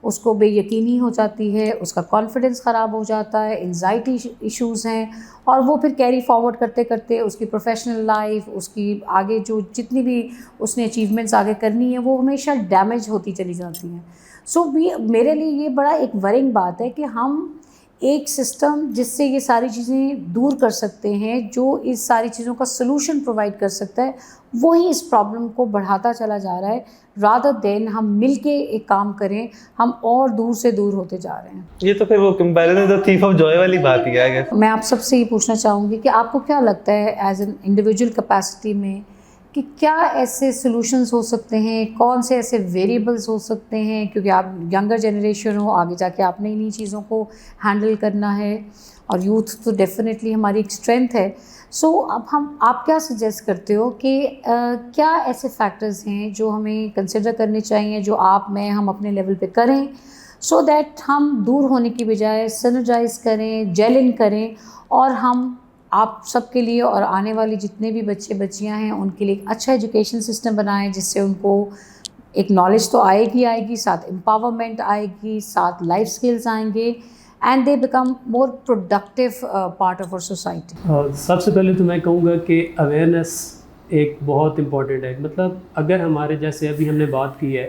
उसको बेयकीनी हो जाती है, उसका कॉन्फिडेंस ख़राब हो जाता है, एंजाइटी इश्यूज़ हैं, और वो फिर कैरी फॉरवर्ड करते करते उसकी प्रोफेशनल लाइफ, उसकी आगे जो जितनी भी उसने अचीवमेंट्स आगे करनी है, वो हमेशा डैमेज होती चली जाती हैं। सो मेरे लिए ये बड़ा एक वरिंग बात है कि हम एक सिस्टम जिससे ये सारी चीज़ें दूर कर सकते हैं, जो इस सारी चीज़ों का सलूशन प्रोवाइड कर सकता है, वही इस प्रॉब्लम को बढ़ाता चला जा रहा है, रादर देन हम मिलके एक काम करें, हम और दूर से दूर होते जा रहे हैं। ये तो फिर वो comparison the thief of Joy वाली बात ही है। मैं आप सबसे ये पूछना चाहूँगी कि आपको क्या लगता है एज एन इंडिविजुअल कैपेसिटी में कि क्या ऐसे सॉल्यूशंस हो सकते हैं, कौन से ऐसे वेरिएबल्स हो सकते हैं, क्योंकि आप यंगर जनरेशन हो, आगे जाके आपने इन्हीं चीज़ों को हैंडल करना है, और यूथ तो डेफिनेटली हमारी एक स्ट्रेंथ है। सो अब आप क्या सजेस्ट करते हो कि क्या ऐसे फैक्टर्स हैं जो हमें कंसिडर करने चाहिए, जो हम अपने लेवल पे करें, सो दैट हम दूर होने की बजाय सिनर्जाइज करें, जेल इन करें, और हम आप सबके लिए और आने वाली जितने भी बच्चे बच्चियां हैं उनके लिए एक अच्छा एजुकेशन सिस्टम बनाएं, जिससे उनको एक नॉलेज तो आएगी आएगी, साथ एम्पावरमेंट आएगी, साथ लाइफ स्किल्स आएंगे, and they become more productive part of our society. सबसे पहले तो मैं कहूँगा कि अवेयरनेस एक बहुत इम्पॉर्टेंट है। मतलब अगर हमारे जैसे अभी हमने बात की है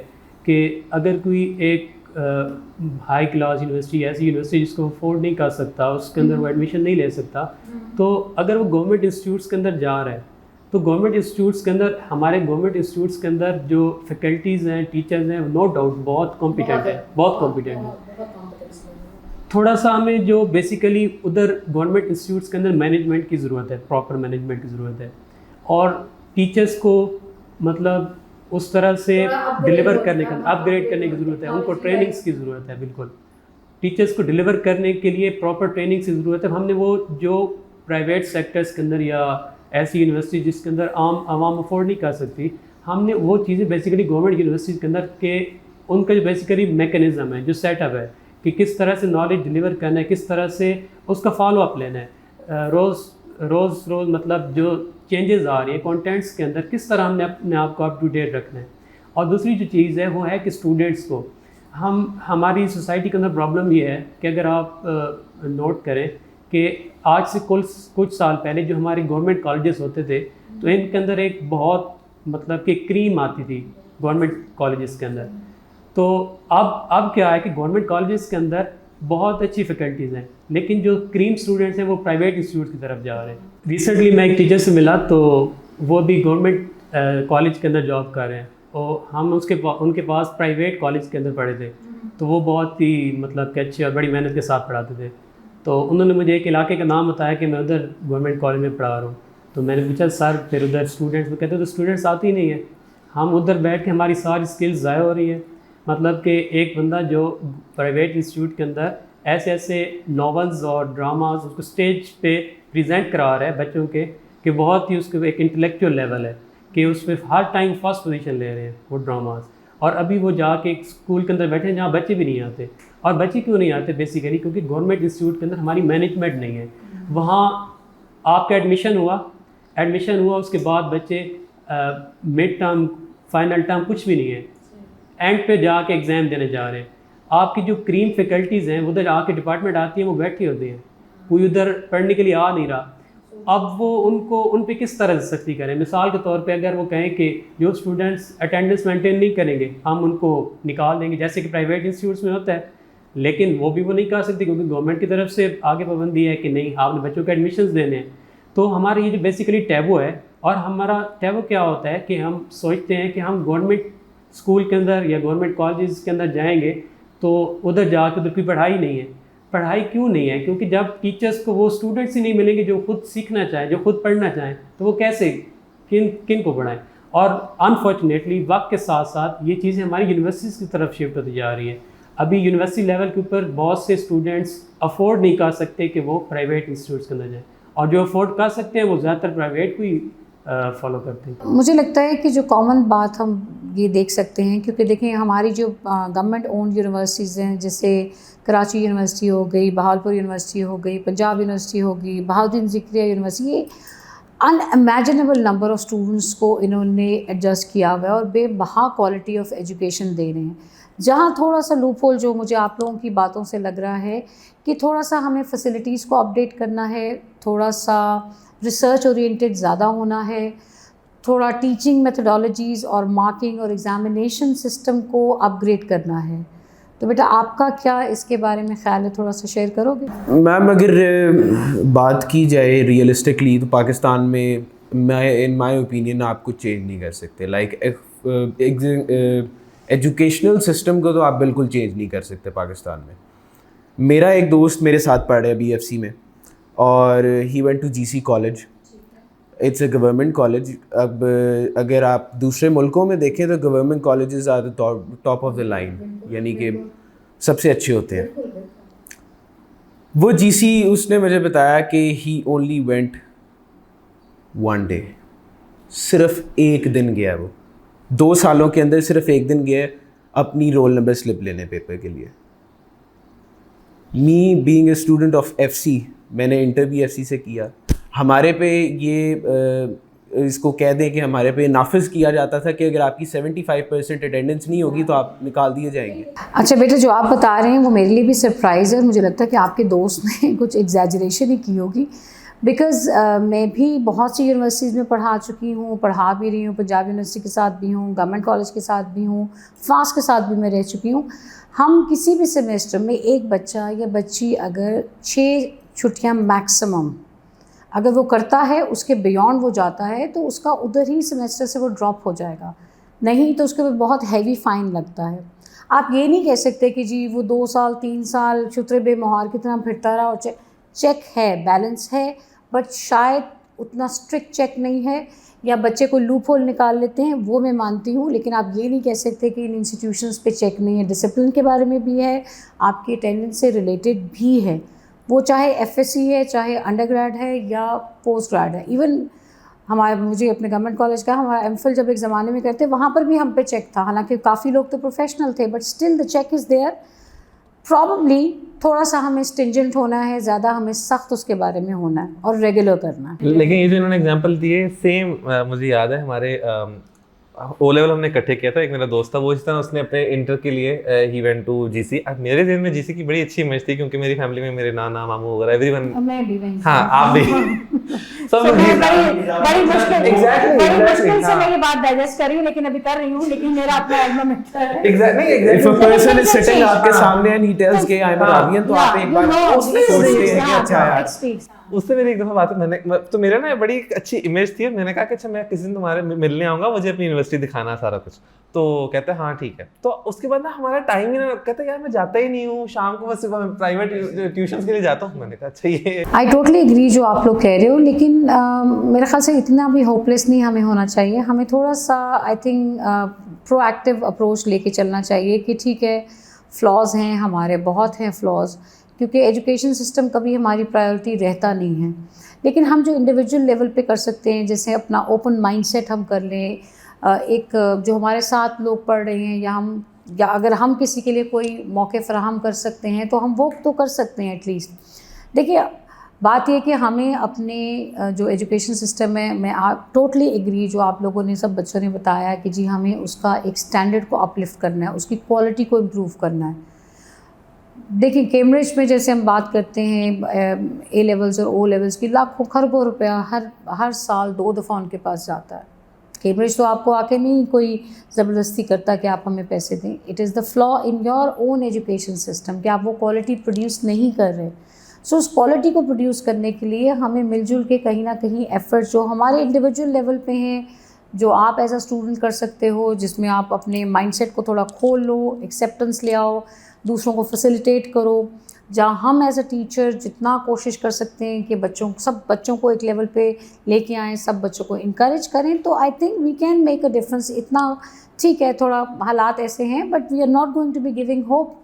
कि अगर कोई एक हाई क्लास यूनिवर्सिटी, ऐसी यूनिवर्सिटी जिसको अफोर्ड नहीं कर सकता, उसके अंदर वो एडमिशन नहीं ले सकता, तो अगर वो गवर्नमेंट इंस्टीट्यूट्स के अंदर जा रहा है, तो गवर्नमेंट इंस्टीट्यूट्स के अंदर, हमारे गवर्नमेंट इंस्टीट्यूट्स के अंदर जो फैकल्टीज़ हैं, टीचर्स हैं, नो डाउट बहुत कॉम्पिटेंट है, बहुत कॉम्पिटेंट है। थोड़ा सा हमें जो बेसिकली उधर गवर्नमेंट इंस्टीट्यूट्स के अंदर मैनेजमेंट की ज़रूरत है, प्रॉपर मैनेजमेंट की ज़रूरत है, और टीचर्स को मतलब उस तरह से डिलीवर करने का, अपग्रेड करने की ज़रूरत है, उनको ट्रेनिंग्स की ज़रूरत है। बिल्कुल टीचर्स को डिलीवर करने के लिए प्रॉपर ट्रेनिंग्स की ज़रूरत है। हमने वो जो प्राइवेट सेक्टर्स के अंदर या ऐसी यूनिवर्सिटी जिसके अंदर आवाम अफोर्ड नहीं कर सकती, हमने वो चीज़ें बेसिकली गवर्नमेंट यूनिवर्सिटीज़ के अंदर के उनका जो बेसिकली मैकेनिज़्म है, जो सेटअप है कि किस तरह से नॉलेज डिलीवर करना है, किस तरह से उसका फॉलो अप लेना है, रोज़ मतलब जो चेंजेस आ रही है कंटेंट्स के अंदर, किस तरह हमने अपने आप को अप टू डेट रखना है। और दूसरी जो चीज़ है वो है कि स्टूडेंट्स को हमारी सोसाइटी के अंदर प्रॉब्लम ये है कि अगर आप नोट करें कि आज से कुछ साल पहले जो हमारे गवर्नमेंट कॉलेजेस होते थे, तो इनके अंदर एक बहुत मतलब कि क्रीम आती थी गवर्नमेंट कॉलेजेस के अंदर। तो अब क्या है कि गवर्नमेंट कॉलेजेस के अंदर बहुत अच्छी फैकल्टीज़ हैं, लेकिन जो क्रीम स्टूडेंट्स हैं वो प्राइवेट इंस्टीट्यूट की तरफ जा रहे हैं। रिसेंटली मैं एक टीचर से मिला, तो वो भी गवर्नमेंट कॉलेज के अंदर जॉब कर रहे हैं, और हम उनके पास प्राइवेट कॉलेज के अंदर पढ़े थे, तो वो बहुत ही मतलब कि अच्छी और बड़ी मेहनत के साथ पढ़ाते थे। तो उन्होंने मुझे एक इलाके का नाम बताया कि मैं उधर गवर्नमेंट कॉलेज में पढ़ा रहा हूँ। तो मैंने पूछा सर फिर उधर स्टूडेंट्स, वो कहते तो स्टूडेंट्स आते ही नहीं है, हम उधर बैठ के हमारी सारी स्किल्स ज़ाया हो रही है। मतलब कि एक बंदा जो प्राइवेट इंस्टीट्यूट के अंदर ऐसे ऐसे नॉवेल्स और ड्रामास उसको स्टेज पे प्रेजेंट करा रहा है बच्चों के, कि बहुत ही उसके एक इंटेलेक्चुअल लेवल है कि उस पर हर टाइम फर्स्ट पोजीशन ले रहे हैं वो ड्रामास। और अभी वो जाके एक स्कूल के अंदर बैठे हैं जहाँ बच्चे भी नहीं आते। और बच्चे क्यों नहीं आते? बेसिकली क्योंकि गवर्नमेंट इंस्टीट्यूट के अंदर हमारी मैनेजमेंट नहीं है। वहाँ आपका एडमिशन हुआ उसके बाद बच्चे मिड टर्म, फाइनल टर्म कुछ भी नहीं है, एंड पे जाके एग्ज़ाम देने जा रहे हैं। आपकी जो क्रीम फैकल्टीज़ हैं उधर आके डिपार्टमेंट आती हैं, वो बैठे होते हैं, कोई उधर पढ़ने के लिए आ नहीं रहा। अब वो उन पे किस तरह से सख्ती करें? मिसाल के तौर पे अगर वो कहें कि जो स्टूडेंट्स अटेंडेंस मेंटेन नहीं करेंगे हम उनको निकाल देंगे, जैसे कि प्राइवेट इंस्टीट्यूट्स में होता है, लेकिन वो भी वो नहीं कर सकते क्योंकि गवर्नमेंट की तरफ से आगे पाबंदी है कि नहीं आपने बच्चों के एडमिशन्स देने हैं। तो हमारा ये जो बेसिकली टैबू है, और हमारा टैबू क्या होता है कि हम सोचते हैं कि हम गवर्नमेंट स्कूल के अंदर या गवर्नमेंट कॉलेज के अंदर जाएंगे तो उधर जाकर उधर कोई पढ़ाई नहीं है। पढ़ाई क्यों नहीं है? क्योंकि जब टीचर्स को वो स्टूडेंट्स ही नहीं मिलेंगे जो खुद सीखना चाहें, जो खुद पढ़ना चाहें, तो वो कैसे किन को पढ़ाएं? और अनफॉर्चुनेटली वक्त के साथ साथ ये चीज़ें हमारी यूनिवर्सिटीज़ की तरफ शिफ्ट होती जा रही है। अभी यूनिवर्सिटी लेवल के ऊपर बहुत से स्टूडेंट्स अफोर्ड नहीं कर सकते कि वो प्राइवेट इंस्टीट्यूट्स के अंदर जाएँ, और जो अफोर्ड कर सकते हैं वो ज़्यादातर प्राइवेट को ही फॉलो करते हैं। मुझे लगता है कि जो कॉमन बात हम ये देख सकते हैं, क्योंकि देखें हमारी जो गवर्नमेंट ओन्ड यूनिवर्सिटीज़ हैं, जैसे कराची यूनिवर्सिटी हो गई, बहावलपुर यूनिवर्सिटी हो गई, पंजाब यूनिवर्सिटी हो गई, बहाउद्दीन ज़िक्रिया यूनिवर्सिटी, ये अनइमेजिनेबल नंबर ऑफ़ स्टूडेंट्स को इन्होंने एडजस्ट किया हुआ है और बेबहा क्वालिटी ऑफ एजुकेशन दे रहे हैं। जहाँ थोड़ा सा लूप होल जो मुझे आप लोगों की बातों से लग रहा है कि थोड़ा सा हमें फैसिलिटीज़ को अपडेट करना है, थोड़ा सा रिसर्च ओरिएंटेड ज़्यादा होना है, थोड़ा टीचिंग मेथडोलॉजीज़ और मार्किंग और एग्ज़ामिनेशन सिस्टम को अपग्रेड करना है। तो बेटा आपका क्या इसके बारे में ख्याल है, थोड़ा सा शेयर करोगे? मैम अगर बात की जाए रियलिस्टिकली तो पाकिस्तान में मैं इन माय ओपिनियन आप कुछ चेंज नहीं कर सकते। लाइक एजुकेशनल सिस्टम को तो आप बिल्कुल चेंज नहीं कर सकते पाकिस्तान में। मेरा एक दोस्त मेरे साथ पढ़े BFC में, और he went to GC college, it's a government college. अब अगर आप दूसरे मुल्कों में देखें तो government colleges are the top of the line, यानी कि सबसे अच्छे होते हैं। वो GC उसने मुझे बताया कि ही ओनली वेंट वन डे, सिर्फ एक दिन गया। वो 2 सालों के अंदर सिर्फ एक दिन गया अपनी रोल नंबर स्लिप लेने पेपर के लिए। Me being a student of FC, मैंने इंटर भी FC से किया। हमारे पे ये इसको कह दें कि हमारे पे नाफिज किया जाता था कि अगर आपकी 75% अटेंडेंस नहीं होगी तो आप निकाल दिए जाएंगे। अच्छा बेटा, जो आप बता रहे हैं वो मेरे लिए भी सरप्राइज़ है। मुझे लगता है कि आपके दोस्त ने कुछ एग्जैजरेशन ही की होगी, बिकॉज़ मैं भी बहुत सी यूनिवर्सिटीज़ में पढ़ा चुकी हूँ, पढ़ा भी रही हूँ। पंजाब यूनिवर्सिटी के साथ भी हूँ, गवर्नमेंट कॉलेज के साथ भी हूँ, फास्ट के साथ भी मैं रह चुकी हूँ। हम किसी भी सेमेस्टर में एक बच्चा या बच्ची अगर 6 छुट्टियाँ मैक्सिमम अगर वो करता है, उसके बियॉन्ड वो जाता है, तो उसका उधर ही सेमेस्टर से वो ड्रॉप हो जाएगा, नहीं तो उसके ऊपर बहुत हैवी फ़ाइन लगता है। आप ये नहीं कह सकते कि जी वो 2 साल 3 साल शुतरे बेमहार की तरह फिरता रहा और चेक है, बैलेंस है, बट शायद उतना स्ट्रिक्ट चेक नहीं है, या बच्चे को लूप होल निकाल लेते हैं, वो मैं मानती हूँ। लेकिन आप ये नहीं कह सकते कि इन इंस्टीट्यूशंस पे चेक नहीं है। डिसिप्लिन के बारे में भी है, आपकी अटेंडेंस से रिलेटेड भी है, वो चाहे एफएससी है, चाहे अंडरग्रेड है या पोस्ट ग्रेड है। इवन मुझे अपने गवर्नमेंट कॉलेज का हमारा एमफिल जब एक ज़माने में करते, वहाँ पर भी हम पे चेक था। हालांकि काफ़ी लोग तो प्रोफेशनल थे, but still the check is there. Probably थोड़ा सा हमें स्टिंजेंट होना है, ज़्यादा हमें सख्त उसके बारे में होना है और रेगुलर करना है। लेकिन ये जो इन्होंने एग्जांपल दिए सेम मुझे याद है, हमारे ओ लेवल हमने इकट्ठे किया था। एक मेरा दोस्त था, वो इस तरह उसने अपने इंटर के लिए ही वेंट टू जीसी। मेरे दिन में जीसी की बड़ी अच्छी इमेज थी, क्योंकि मेरी फैमिली में मेरे नाना मामू वगैरह एवरीवन। मैं भी वहीं, हाँ आप भी सब लोग बड़ी मुश्किल से हाँ। मैं ये बात डाइजेस्ट कर रही हूँ, लेकिन अभी कर रही हूँ। लेकिन मेरा अपना एल्बम है। If a person is sitting आपके सामने and he tells कि I'm Arabian, तो आप एक बार सोचते हैं कि अच्छा यार। उससे मेरी एक दफ़ा बात है, मैंने तो मेरा ना बड़ी अच्छी इमेज थी, मैंने कहा कि अच्छा मैं किसी दिन तुम्हारे मिलने आऊँगा, मुझे अपनी यूनिवर्सिटी दिखाना सारा कुछ। तो कहते हैं हाँ ठीक है। तो उसके बाद ना हमारा टाइम ही ना, कहते हैं यार मैं जाता ही नहीं हूँ, शाम को बस प्राइवेट ट्यूशन के लिए जाता हूँ। मैंने कहा अच्छा ये आई टोटली एग्री जो आप लोग कह रहे हो, लेकिन मेरे ख्याल से इतना भी होपलेस नहीं हमें होना चाहिए। हमें थोड़ा सा आई थिंक प्रोएक्टिव अप्रोच लेके चलना चाहिए कि ठीक है, फ्लॉज हैं हमारे, बहुत हैं फ्लॉज, क्योंकि एजुकेशन सिस्टम कभी हमारी प्रायोरिटी रहता नहीं है। लेकिन हम जो इंडिविजुअल लेवल पे कर सकते हैं, जैसे अपना ओपन माइंडसेट हम कर लें, एक जो हमारे साथ लोग पढ़ रहे हैं, या अगर हम किसी के लिए कोई मौके फराहम कर सकते हैं तो हम वो तो कर सकते हैं एटलीस्ट। देखिए बात ये कि हमें अपने जो एजुकेशन सिस्टम है, मैं टोटली एग्री जो आप लोगों ने, सब बच्चों ने बताया कि जी हमें उसका एक स्टैंडर्ड को अपलिफ्ट करना है, उसकी क्वालिटी को इम्प्रूव करना है। देखिए कैम्ब्रिज में जैसे हम बात करते हैं ए लेवल्स और ओ लेवल्स की, लाखों खरबों रुपया हर साल 2 दफ़ा उनके पास जाता है। कैम्ब्रिज तो आपको आके नहीं कोई ज़बरदस्ती करता कि आप हमें पैसे दें। It is the flaw in your own education system कि आप वो क्वालिटी प्रोड्यूस नहीं कर रहे। सो उस क्वालिटी को प्रोड्यूस करने के लिए हमें मिलजुल के कहीं ना कहीं एफ़र्ट जो हमारे इंडिविजुअल लेवल पे हैं, जो आप एज अ स्टूडेंट कर सकते हो, जिसमें आप अपने माइंडसेट को थोड़ा खोल लो, एक्सेप्टेंस ले आओ, दूसरों को फैसिलिटेट करो। जहाँ हम एज अ टीचर जितना कोशिश कर सकते हैं कि सब बच्चों को एक लेवल पे लेके आएँ, सब बच्चों को इनकरेज करें, तो I think we can make a difference. इतना ठीक है, थोड़ा हालात ऐसे हैं, but we are not going to be giving hope,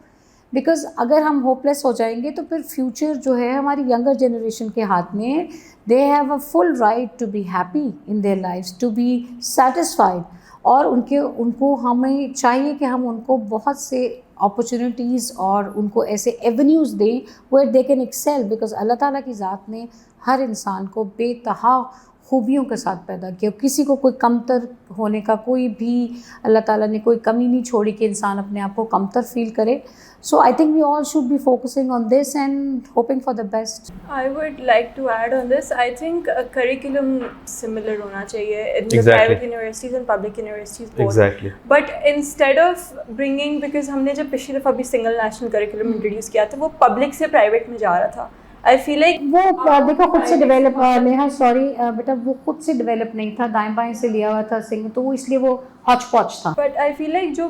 because अगर हम होपलेस हो जाएंगे तो फिर फ्यूचर जो है हमारी यंगर जनरेशन के हाथ में। They have a full right to be happy in their lifes, to be satisfied, और उनको हमें चाहिए कि हम उनको बहुत से अपॉर्चुनिटीज़ और उनको ऐसे एवेन्यूज़ दें where they can excel, because Allah ताला की ज़ात ने हर इंसान को बेतहा खूबियों के साथ पैदा किया। किसी को कोई कमतर होने का कोई भी, अल्लाह ताला ने कोई कमी नहीं छोड़ी कि इंसान अपने आप को कमतर फील करे। So I think we all should be focusing on this and hoping for the best. I would like to add on this, I think curriculum similar होना चाहिए in the Exactly. Private universities and public universities both. Exactly. But instead of bringing, because हमने जब पिछली दफ़ा भी सिंगल नेशनल करिकुलम इंट्रोड्यूस किया था, वो पब्लिक से प्राइवेट में जा रहा था। आई फील लाइक वो देखो खुद से डेवलप, नेहा सॉरी बेटा, वो खुद से डेवलप नहीं था, दाएं बाएं से लिया हुआ था सिंह, तो वो इसलिए वो हॉच पॉच था। बट आई फील लाइक जो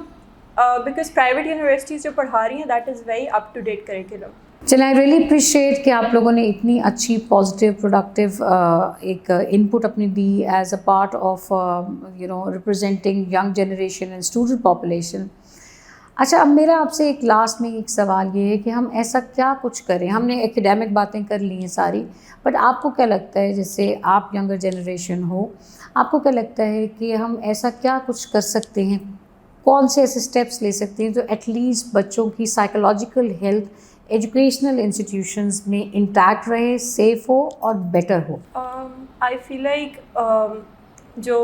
बिकॉज प्राइवेट यूनिवर्सिटीज़ जो पढ़ा रही हैं, that is very up to date curriculum. चलिए, आई रियली अप्रिशिएट कि आप लोगों ने इतनी अच्छी पॉजिटिव प्रोडक्टिव एक इनपुट अपनी दी as a part of representing young generation and student population. अच्छा, अब मेरा आपसे एक लास्ट में एक सवाल ये है कि हम ऐसा क्या कुछ करें। हमने एकेडमिक बातें कर ली हैं सारी, बट आपको क्या लगता है, जैसे आप यंगर जनरेशन हो, आपको क्या लगता है कि हम ऐसा क्या कुछ कर सकते हैं, कौन से ऐसे स्टेप्स ले सकते हैं जो एटलीस्ट बच्चों की साइकोलॉजिकल हेल्थ एजुकेशनल इंस्टीट्यूशंस में इंटैक्ट रहे, सेफ हो और बेटर हो? आई फील लाइक जो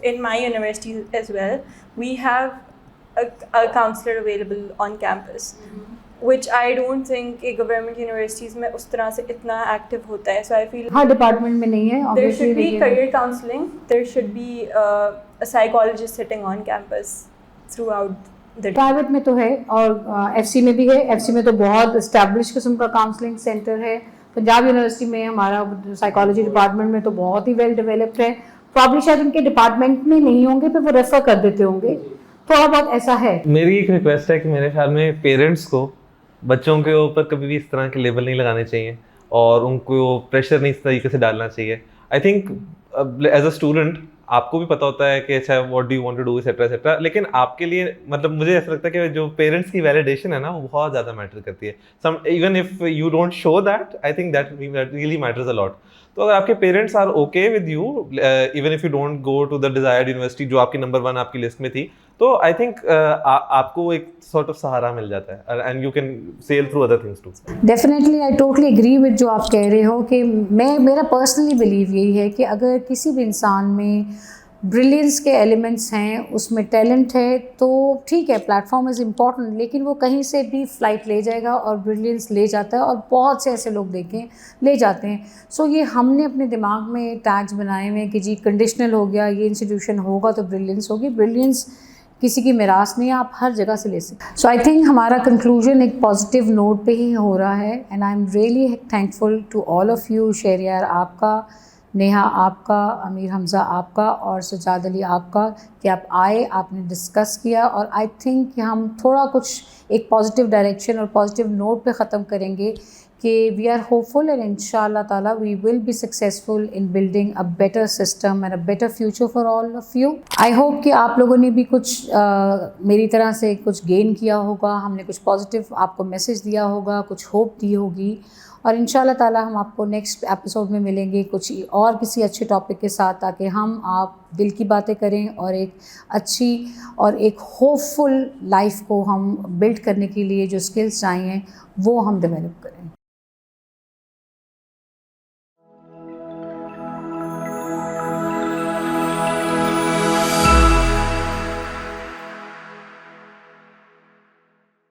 in my university as well, we have a counselor available on campus, which I don't think कि government universities में उस तरह से इतना active होता है. So I feel her department में नहीं है there obviously, should be लेकिन career counseling. There should be a psychologist sitting on campus throughout the day. Private में तो है और एफसी में भी है. एफसी में तो बहुत इस्टेब्लिश किस्म का काउंसलिंग सेंटर है. पंजाब यूनिवर्सिटी में हमारा साइकोलॉजी डिपार्टमेंट में तो बहुत ही वेल डेवलप्ड है. प्रॉब्ली शायद उनके डिपार्टमेंट में नहीं होंगे पर वो रेफर कर देते होंगे, थोड़ा बहुत ऐसा है. मेरी एक रिक्वेस्ट है कि मेरे ख्याल में पेरेंट्स को बच्चों के ऊपर कभी भी इस तरह के लेबल नहीं लगाने चाहिए और उनको प्रेशर नहीं इस तरीके से डालना चाहिए. I think as a student आपको भी पता होता है कि अच्छा what do you want to do et cetera et cetera, लेकिन आपके लिए मतलब मुझे ऐसा लगता है कि जो पेरेंट्स की वैलिडेशन है ना वो बहुत ज़्यादा मैटर करती है. Some even if you don't show that, I think that really matters a lot. तो अगर आपके parents are okay with you even if you don't go to the desired university जो आपकी नंबर 1 आपकी लिस्ट में थी, तो आई थिंक आपको एक सॉर्ट ऑफ सहारा मिल जाता है and you can sell through other things too. Definitely I totally agree with जो आप कह रहे हो कि मेरा पर्सनली बिलीव यही है कि अगर किसी भी इंसान में ब्रिलियंस के एलिमेंट्स हैं, उसमें टैलेंट है, तो ठीक है, प्लेटफॉर्म इज़ इम्पॉर्टेंट, लेकिन वो कहीं से भी फ्लाइट ले जाएगा और ब्रिलियंस ले जाता है और बहुत से ऐसे लोग देखें ले जाते हैं. सो ये हमने अपने दिमाग में टैग्स बनाए हुए हैं कि जी कंडीशनल हो गया, ये इंस्टीट्यूशन होगा तो ब्रिलियंस होगी. ब्रिलियंस किसी की मिरास नहीं है, आप हर जगह से ले सकते. सो आई थिंक हमारा कंक्लूजन एक पॉजिटिव नोट पे ही हो रहा है and I am really thankful to all of you. Shahriyar आपका, नेहा आपका, अमीर हमज़ा आपका और सजाद अली आपका कि आप आए, आपने डिस्कस किया और आई थिंक कि हम थोड़ा कुछ एक पॉजिटिव डायरेक्शन और पॉजिटिव नोट पे ख़त्म करेंगे कि वी आर होपफुल एंड इंशाअल्लाह ताला we will be successful in building a better system and a better future for all of you. I hope कि आप लोगों ने भी कुछ मेरी तरह से कुछ गेन किया होगा, हमने कुछ पॉजिटिव आपको मैसेज दिया होगा, कुछ होप दी होगी और इंशाल्लाह ताला हम आपको नेक्स्ट एपिसोड में मिलेंगे कुछ और किसी अच्छे टॉपिक के साथ, ताकि हम आप दिल की बातें करें और एक अच्छी और एक होपफुल लाइफ को हम बिल्ड करने के लिए जो स्किल्स चाहिए वो हम डेवलप करें.